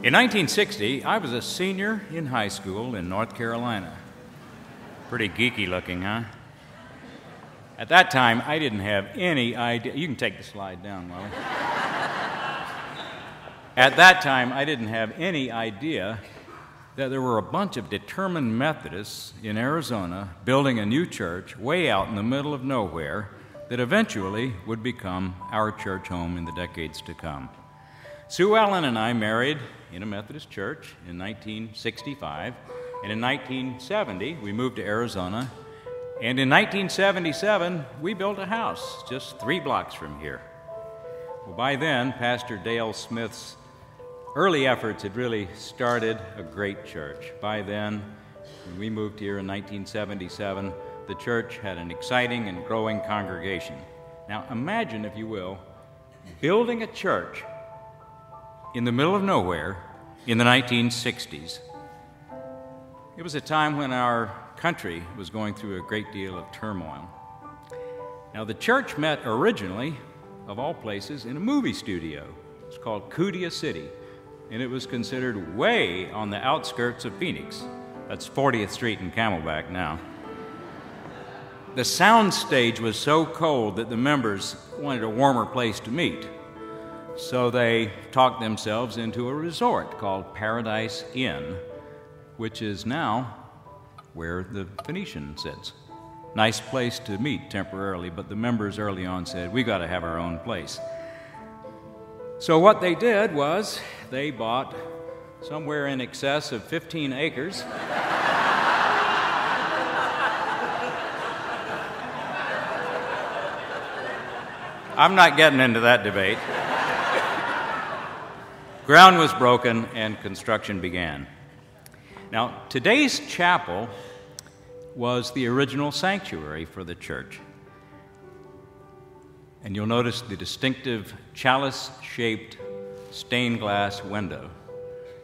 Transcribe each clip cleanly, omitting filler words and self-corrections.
In 1960, I was a senior in high school in North Carolina. Pretty geeky looking, huh? At that time, I didn't have any idea. You can take the slide down, Wally. At that time, I didn't have any idea that there were a bunch of determined Methodists in Arizona building a new church way out in the middle of nowhere that eventually would become our church home in the decades to come. Sue Ellen and I married in a Methodist church in 1965, and in 1970 we moved to Arizona, and in 1977 we built a house just 3 blocks from here. Well, by then, Pastor Dale Smith's early efforts had really started a great church. By then, when we moved here in 1977, the church had an exciting and growing congregation. Now imagine, if you will, building a church in the middle of nowhere in the 1960s. It was a time when our country was going through a great deal of turmoil. Now, the church met originally, of all places, in a movie studio. It's called Cudia City, and it was considered way on the outskirts of Phoenix. That's 40th Street and Camelback now. The sound stage was so cold that the members wanted a warmer place to meet. So they talked themselves into a resort called Paradise Inn, which is now where the Phoenician sits. Nice place to meet temporarily, but the members early on said, we got to have our own place. So what they did was they bought somewhere in excess of 15 acres. I'm not getting into that debate. Ground was broken and construction began. Now, today's chapel was the original sanctuary for the church. And you'll notice the distinctive chalice-shaped stained glass window.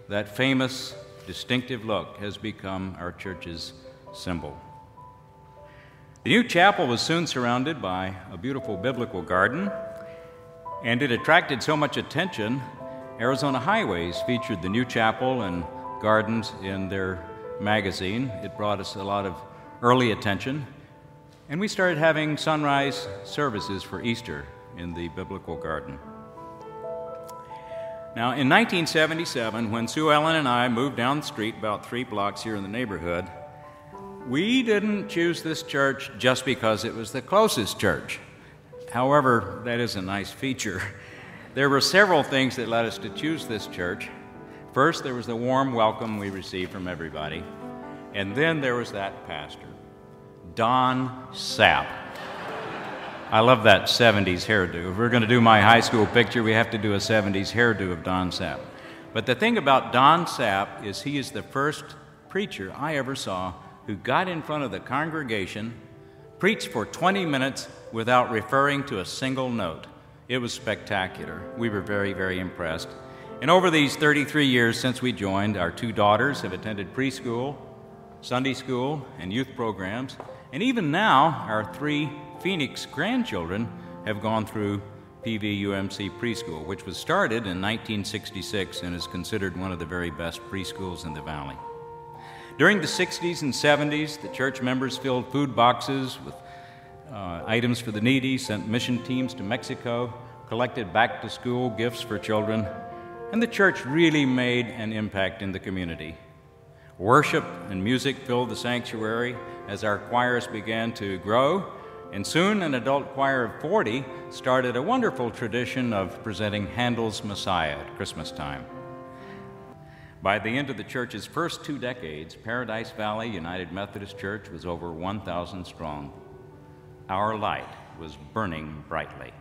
That famous, distinctive look has become our church's symbol. The new chapel was soon surrounded by a beautiful biblical garden, and it attracted so much attention, Arizona Highways featured the new chapel and gardens in their magazine. It brought us a lot of early attention, and we started having sunrise services for Easter in the biblical garden. Now, in 1977, when Sue Ellen and I moved down the street about 3 blocks here in the neighborhood, we didn't choose this church just because it was the closest church. However, that is a nice feature. There were several things that led us to choose this church. First, there was the warm welcome we received from everybody. And then there was that pastor, Don Sapp. I love that 70s hairdo. If we're going to do my high school picture, we have to do a 70s hairdo of Don Sapp. But the thing about Don Sapp is he is the first preacher I ever saw who got in front of the congregation, preached for 20 minutes without referring to a single note. It was spectacular. We were very, very impressed. And over these 33 years since we joined, our 2 daughters have attended preschool, Sunday school, and youth programs. And even now, our 3 Phoenix grandchildren have gone through PVUMC preschool, which was started in 1966 and is considered one of the very best preschools in the valley. During the 60s and 70s, the church members filled food boxes with items for the needy, sent mission teams to Mexico, collected back-to-school gifts for children, and the church really made an impact in the community. Worship and music filled the sanctuary as our choirs began to grow, and soon an adult choir of 40 started a wonderful tradition of presenting Handel's Messiah at Christmas time. By the end of the church's first 2 decades, Paradise Valley United Methodist Church was over 1,000 strong. Our light was burning brightly.